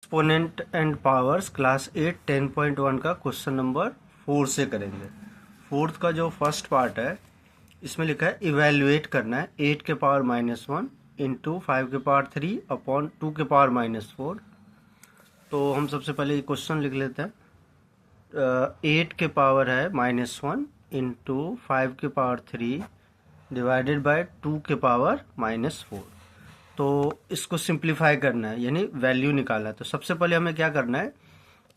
Exponent and powers class 8 10.1 का question number 4 से करेंगे। फोर्थ का जो फर्स्ट पार्ट है इसमें लिखा है इवेल्युएट करना है 8 के पावर -1 इंटू 5 के पावर 3 अपॉन 2 के पावर -4। तो हम सबसे पहले ये क्वेश्चन लिख लेते हैं। 8 के पावर है -1 इंटू 5 के पावर 3 डिवाइडेड बाय 2 के पावर -4। तो इसको सिंप्लीफाई करना है यानी वैल्यू निकालना है। तो सबसे पहले हमें क्या करना है,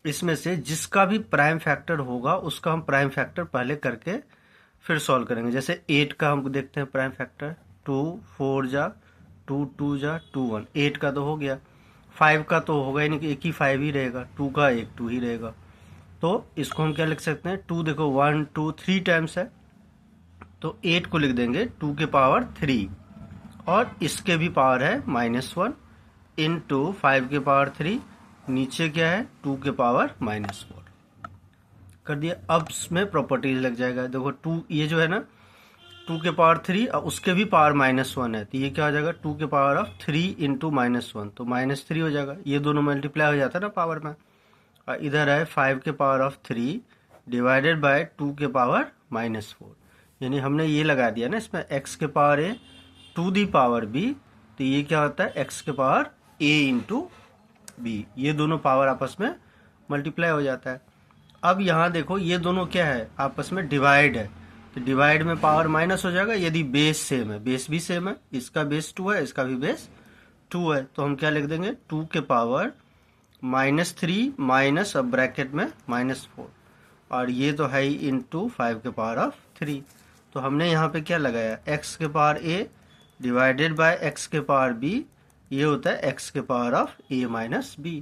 इसमें से जिसका भी प्राइम फैक्टर होगा उसका हम प्राइम फैक्टर पहले करके फिर सॉल्व करेंगे। जैसे 8 का हम देखते हैं प्राइम फैक्टर 2 4 जा 2 2 जा 2 1, 8 का तो हो गया। 5 का तो होगा ही नहीं कि एक ही 5 ही रहेगा, 2 का एक 2 ही रहेगा। तो इसको हम क्या लिख सकते हैं, 2 देखो 1 2 3 टाइम्स है तो 8 को लिख देंगे 2 के पावर 3 और इसके भी पावर है -1 इंटू 5 के पावर 3, नीचे क्या है 2 के पावर -4 कर दिया। अब इसमें प्रॉपर्टीज लग जाएगा। देखो 2 ये जो है ना 2 के पावर 3 और उसके भी पावर -1 है तो ये क्या हो जाएगा 2 के पावर ऑफ 3 इंटू -1 तो -3 हो जाएगा। ये दोनों मल्टीप्लाई हो जाता है ना पावर में। और इधर है 5 के पावर ऑफ 3 डिवाइडेड बाय 2 के पावर -4, यानी हमने ये लगा दिया ना इसमें x के power a to the power b, तो ये क्या होता है x के पावर a इंटू बी। ये दोनों पावर आपस में मल्टीप्लाई हो जाता है। अब यहाँ देखो ये दोनों क्या है आपस में डिवाइड है, तो डिवाइड में पावर माइनस हो जाएगा यदि बेस सेम है। बेस भी सेम है, इसका बेस 2 है इसका भी बेस 2 है तो हम क्या लिख देंगे 2 के पावर -3 माइनस अब ब्रैकेट में -4 और ये तो है ही इंटू 5 के पावर ऑफ 3। तो हमने यहाँ पे क्या लगाया x के power a divided by x के पावर b, ये होता है x के power of a minus b।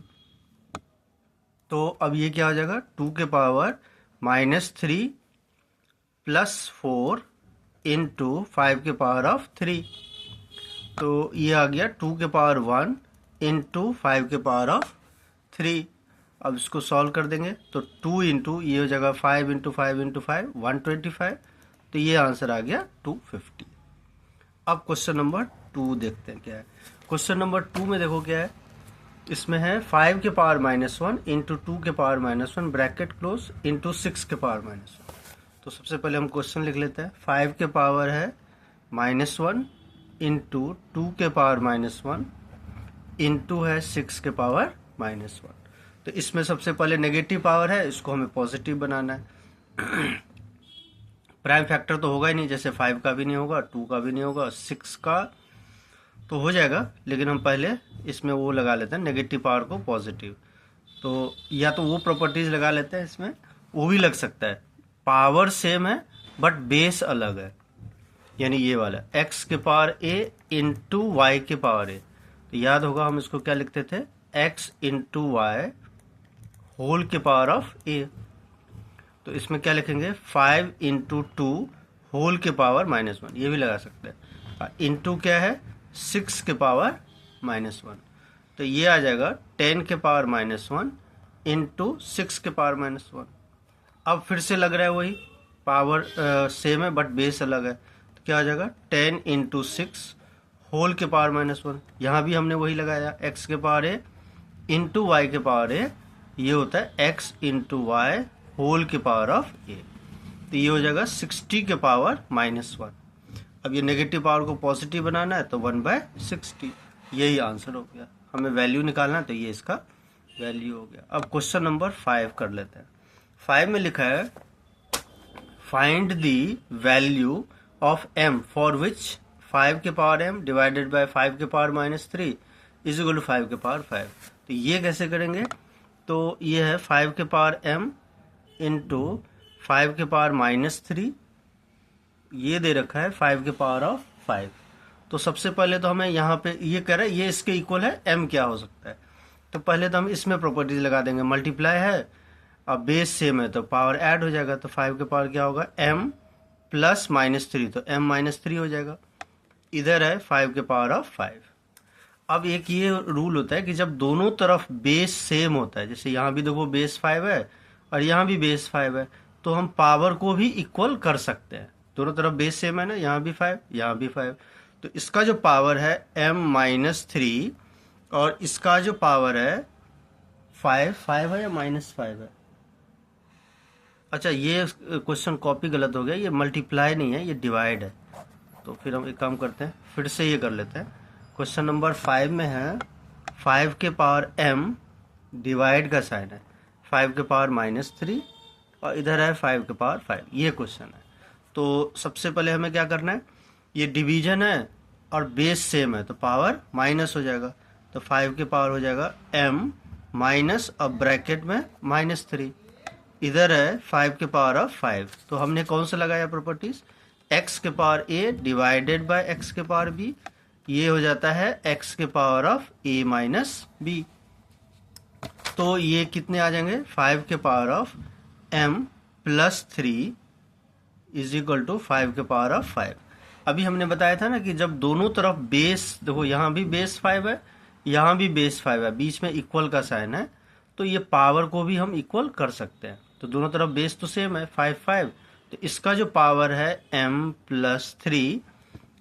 तो अब ये क्या हो जाएगा 2 के पावर -3 प्लस 4 इंटू 5 के पावर ऑफ 3, तो ये आ गया 2 के पावर 1 इंटू 5 के पावर ऑफ 3। अब इसको सॉल्व कर देंगे तो 2 इंटू ये हो जाएगा 5 इंटू 5 इंटू 5 125, तो ये आंसर आ गया 250। अब क्वेश्चन नंबर 2 देखते हैं क्या है। क्वेश्चन नंबर 2 में देखो क्या है, इसमें है 5 के पावर -1 इंटू 2 के पावर -1 ब्रैकेट क्लोज इंटू 6 के पावर -1। तो सबसे पहले हम क्वेश्चन लिख लेते हैं। 5 के पावर है -1 इंटू 2 के पावर -1 इंटू है 6 के पावर -1। तो इसमें सबसे पहले नेगेटिव पावर है, इसको हमें पॉजिटिव बनाना है। प्राइम फैक्टर तो होगा ही नहीं, जैसे 5 का भी नहीं होगा 2 का भी नहीं होगा 6 का तो हो जाएगा, लेकिन हम पहले इसमें वो लगा लेते हैं नेगेटिव पावर को पॉजिटिव। तो या तो वो प्रॉपर्टीज लगा लेते हैं, इसमें वो भी लग सकता है। पावर सेम है बट बेस अलग है, यानी ये वाला x के पावर a इंटू वाई के पावर a। तो याद होगा हम इसको क्या लिखते थे x इंटू वाई होल के पावर ऑफ a। तो इसमें क्या लिखेंगे 5 इंटू 2 होल के पावर -1, ये भी लगा सकते हैं। इंटू क्या है 6 के पावर -1, तो ये आ जाएगा 10 के पावर -1 इंटू 6 के पावर -1। अब फिर से लग रहा है वही पावर सेम है बट बेस अलग है, तो क्या आ जाएगा 10 इंटू 6 होल के पावर -1। यहाँ भी हमने वही लगाया x के पावर a इंटू वाई के पावर a, ये होता है x इंटू वाई होल के पावर ऑफ a। तो ये हो जाएगा 60 के पावर -1। अब ये नेगेटिव पावर को पॉजिटिव बनाना है तो 1/60, यही आंसर हो गया। हमें वैल्यू निकालना है तो ये इसका वैल्यू हो गया। अब क्वेश्चन नंबर 5 कर लेते हैं। 5 में लिखा है find the value of m for which 5 के पावर m डिवाइडेड बाय 5 के पावर -3 इज इक्वल टू 5 के पावर 5। तो ये कैसे करेंगे, तो ये है 5 के पावर m इंटू 5 के पावर -3, ये दे रखा है 5 के पावर ऑफ 5। तो सबसे पहले तो हमें यहाँ पे ये कह रहा है ये इसके इक्वल है m क्या हो सकता है, तो पहले तो हम इसमें प्रॉपर्टीज लगा देंगे। मल्टीप्लाई है अब बेस सेम है तो पावर ऐड हो जाएगा, तो 5 के पावर क्या होगा m प्लस -3, तो m -3 हो जाएगा। इधर है 5 के पावर ऑफ 5। अब एक ये रूल होता है कि जब दोनों तरफ बेस सेम होता है, जैसे यहाँ भी देखो बेस 5 है और यहाँ भी बेस 5 है, तो हम पावर को भी इक्वल कर सकते हैं। दोनों तरफ बेस सेम है ना, यहाँ भी 5 यहाँ भी 5, तो इसका जो पावर है m -3 और इसका जो पावर है 5 है या -5 है? अच्छा, ये क्वेश्चन कॉपी गलत हो गया, ये मल्टीप्लाई नहीं है, ये डिवाइड है। तो फिर हम एक काम करते हैं, फिर से ये कर लेते हैं। क्वेश्चन नंबर 5 में है 5 के पावर m, डिवाइड का साइन है 5 के पावर -3 और इधर है 5 के पावर 5, ये क्वेश्चन है। तो सबसे पहले हमें क्या करना है, ये डिवीजन है और बेस सेम है तो पावर माइनस हो जाएगा। तो 5 के पावर हो जाएगा m माइनस, अब ब्रैकेट में -3, इधर है 5 के पावर ऑफ 5। तो हमने कौन सा लगाया प्रॉपर्टीज, x के power a divided by x के पावर b, ये हो जाता है x के power of a minus b। तो ये कितने आ जाएंगे, 5 के power of m plus 3 is equal to 5 के पावर ऑफ 5। अभी हमने बताया था ना कि जब दोनों तरफ बेस, देखो यहाँ भी बेस 5 है, यहाँ भी बेस 5 है, बीच में इक्वल का साइन है, तो ये पावर को भी हम इक्वल कर सकते हैं। तो दोनों तरफ बेस तो सेम है 5, तो इसका जो पावर है m प्लस 3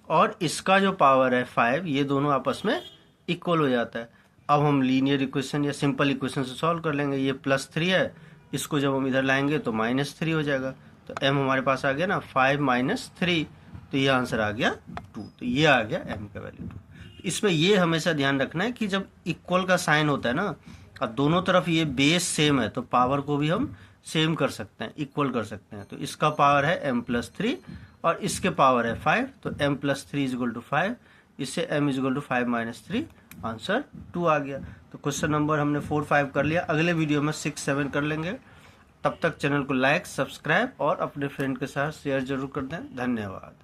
और इसका जो पावर है 5, ये दोनों आपस में इक्वल हो जाता है। अब हम लीनियर इक्वेशन या सिंपल इक्वेशन से सॉल्व कर लेंगे। ये +3 है, इसको जब हम इधर लाएंगे तो -3 हो जाएगा। तो m हमारे पास आ गया ना 5 - 3, तो ये आंसर आ गया 2। तो ये आ गया m का वैल्यू 2। इसमें ये हमेशा ध्यान रखना है कि जब इक्वल का साइन होता है ना और दोनों तरफ ये बेस सेम है तो पावर को भी हम सेम कर सकते हैं, इक्वल कर सकते हैं। तो इसका पावर है m प्लस 3 और इसके पावर है 5, तो m plus 3 is equal to 5, इससे m is equal to 5 - 3, answer 2 आ गया। तो क्वेश्चन नंबर हमने 4, 5 कर लिया। अगले वीडियो में 6, 7 कर लेंगे। तब तक चैनल को लाइक, सब्सक्राइब और अपने फ्रेंड के साथ शेयर जरूर कर दें। धन्यवाद।